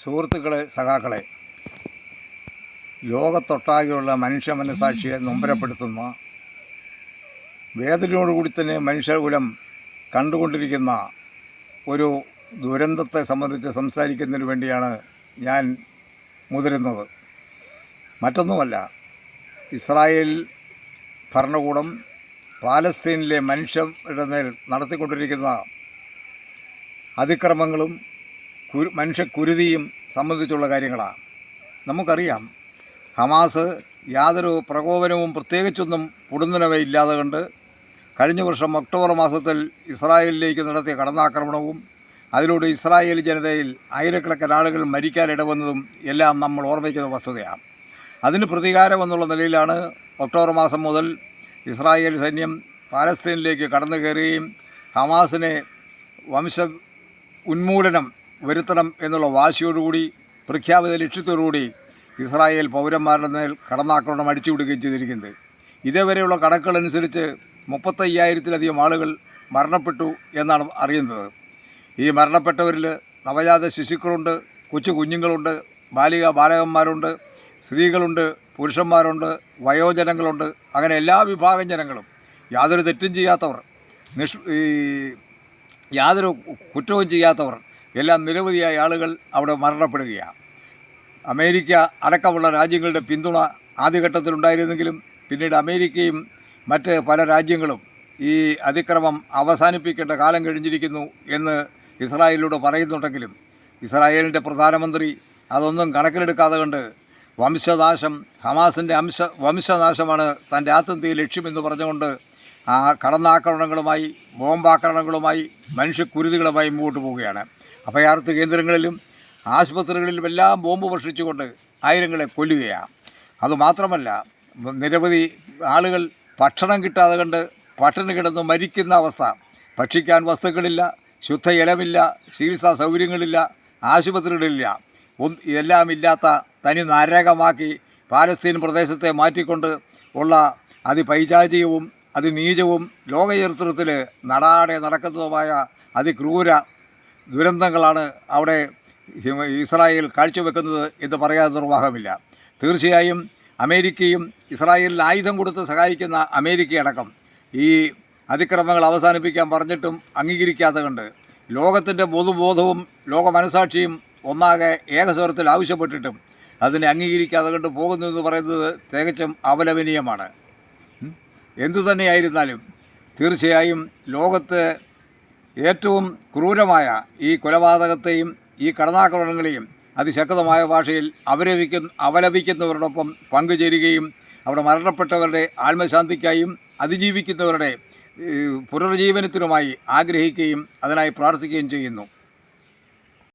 സുഹൃത്തുക്കളെ, സഖാക്കളെ, ലോകത്തൊട്ടാകെയുള്ള മനുഷ്യ മനസാക്ഷിയെ നൊമ്പരപ്പെടുത്തുന്ന, വേദനയോടുകൂടി തന്നെ മനുഷ്യകുലം കണ്ടുകൊണ്ടിരിക്കുന്ന ഒരു ദുരന്തത്തെ സംബന്ധിച്ച് സംസാരിക്കുന്നതിന് വേണ്ടിയാണ് ഞാൻ മുതിരുന്നത്. മറ്റൊന്നുമല്ല, ഇസ്രായേൽ ഭരണകൂടം പാലസ്തീനിലെ മനുഷ്യരുടെ മേൽ നടത്തിക്കൊണ്ടിരിക്കുന്ന അതിക്രമങ്ങളും മനുഷ്യക്കുരുതിയും സംബന്ധിച്ചുള്ള കാര്യങ്ങളാണ്. നമുക്കറിയാം, ഹമാസ് യാതൊരു പ്രകോപനവും പ്രത്യേകിച്ചൊന്നും പൊടുന്നനവയില്ലാതെ കണ്ട് കഴിഞ്ഞ വർഷം ഒക്ടോബർ മാസത്തിൽ ഇസ്രായേലിലേക്ക് നടത്തിയ കടന്നാക്രമണവും അതിലൂടെ ഇസ്രായേൽ ജനതയിൽ ആയിരക്കണക്കിന് ആളുകൾ മരിക്കാനിടവന്നതും എല്ലാം നമ്മൾ ഓർമ്മിക്കുന്ന വസ്തുതയാണ്. അതിന് പ്രതികാരമെന്നുള്ള നിലയിലാണ് ഒക്ടോബർ മാസം മുതൽ ഇസ്രായേൽ സൈന്യം പാലസ്തീനിലേക്ക് കടന്നു കയറുകയും ഹമാസിനെ വംശ ഉന്മൂലനം വരുത്തണം എന്നുള്ള വാശിയോടുകൂടി പ്രഖ്യാപിത ലക്ഷ്യത്തോടുകൂടി ഇസ്രായേൽ പൗരന്മാരുടെ മേൽ കടന്നാക്രമണം അടിച്ചുവിടുകയും ചെയ്തിരിക്കുന്നത്. ഇതേവരെയുള്ള കണക്കുകളനുസരിച്ച് 35,000-ലധികം ആളുകൾ മരണപ്പെട്ടു എന്നാണ് അറിയുന്നത്. ഈ മരണപ്പെട്ടവരിൽ നവജാത ശിശുക്കളുണ്ട്, കൊച്ചു കുഞ്ഞുങ്ങളുണ്ട്, ബാലകന്മാരുണ്ട്, സ്ത്രീകളുണ്ട്, പുരുഷന്മാരുണ്ട്, വയോജനങ്ങളുണ്ട്. അങ്ങനെ എല്ലാ വിഭാഗം ജനങ്ങളും, യാതൊരു തെറ്റും ചെയ്യാത്തവർ, യാതൊരു കുറ്റവും ചെയ്യാത്തവർ എല്ലാം നിരവധിയായ ആളുകൾ അവിടെ മരണപ്പെടുകയാണ്. അമേരിക്ക അടക്കമുള്ള രാജ്യങ്ങളുടെ പിന്തുണ ആദ്യഘട്ടത്തിലുണ്ടായിരുന്നെങ്കിലും പിന്നീട് അമേരിക്കയും മറ്റ് പല രാജ്യങ്ങളും ഈ അതിക്രമം അവസാനിപ്പിക്കേണ്ട കാലം കഴിഞ്ഞിരിക്കുന്നു എന്ന് ഇസ്രായേലിലൂടെ പറയുന്നുണ്ടെങ്കിലും ഇസ്രായേലിൻ്റെ പ്രധാനമന്ത്രി അതൊന്നും കണക്കിലെടുക്കാതെ കണ്ട് വംശനാശം, ഹമാസിൻ്റെ വംശനാശമാണ് തൻ്റെ ആത്യന്തിക ലക്ഷ്യമെന്ന് പറഞ്ഞുകൊണ്ട് ആ കടന്നാക്രമണങ്ങളുമായി, ബോംബാക്രമണങ്ങളുമായി, മനുഷ്യക്കുരുതികളുമായി മുമ്പോട്ട് പോവുകയാണ്. അഭയാർത്ഥി കേന്ദ്രങ്ങളിലും ആശുപത്രികളിലും എല്ലാം ബോംബ് വർഷിച്ചുകൊണ്ട് ആയിരങ്ങളെ കൊല്ലുകയാണ്. അതുമാത്രമല്ല, നിരവധി ആളുകൾ ഭക്ഷണം കിട്ടാതെ കണ്ട് പട്ടിണി കിടന്ന് മരിക്കുന്ന അവസ്ഥ. ഭക്ഷിക്കാൻ വസ്തുക്കളില്ല, ശുദ്ധ ജലമില്ല, ചികിത്സാ സൗകര്യങ്ങളില്ല, ആശുപത്രികളില്ല. ഇതെല്ലാം ഇല്ലാത്ത തനി നരകമാക്കി പാലസ്തീൻ പ്രദേശത്തെ മാറ്റിക്കൊണ്ട് ഉള്ള അതിപൈശാചികവും അതിനീചവും ലോകചരിത്രത്തിൽ നടാടെ നടക്കുന്നതുമായ അതിക്രൂര ദുരന്തങ്ങളാണ് അവിടെ ഇസ്രായേൽ കാഴ്ചവെക്കുന്നത് എന്ന് പറയാൻ നിർവാഹമില്ല. തീർച്ചയായും അമേരിക്കയും ഇസ്രായേലിൽ ആയുധം കൊടുത്ത് സഹായിക്കുന്ന അമേരിക്കയടക്കം ഈ അതിക്രമങ്ങൾ അവസാനിപ്പിക്കാൻ പറഞ്ഞിട്ടും അംഗീകരിക്കാതെ കണ്ട് ലോകത്തിൻ്റെ പൊതുബോധവും ലോക മനസാക്ഷിയും ഒന്നാകെ ഏകസ്വരത്തിൽ ആവശ്യപ്പെട്ടിട്ടും അതിനെ അംഗീകരിക്കാതെ കണ്ട് പോകുന്നു എന്ന് പറയുന്നത് തികച്ചും അപലപനീയമാണ്. എന്തു തന്നെയായിരുന്നാലും തീർച്ചയായും ലോകത്ത് ഏറ്റവും ക്രൂരമായ ഈ കൊലപാതകത്തെയും ഈ കടന്നാക്രമണങ്ങളെയും അതിശക്തമായ ഭാഷയിൽ അപലപിക്കുന്നവരോടൊപ്പം പങ്കുചേരുകയും അവിടെ മരണപ്പെട്ടവരുടെ ആത്മശാന്തിക്കായും അതിജീവിക്കുന്നവരുടെ പുനർജീവനത്തിനുമായി ആഗ്രഹിക്കുകയും അതിനായി പ്രാർത്ഥിക്കുകയും ചെയ്യുന്നു.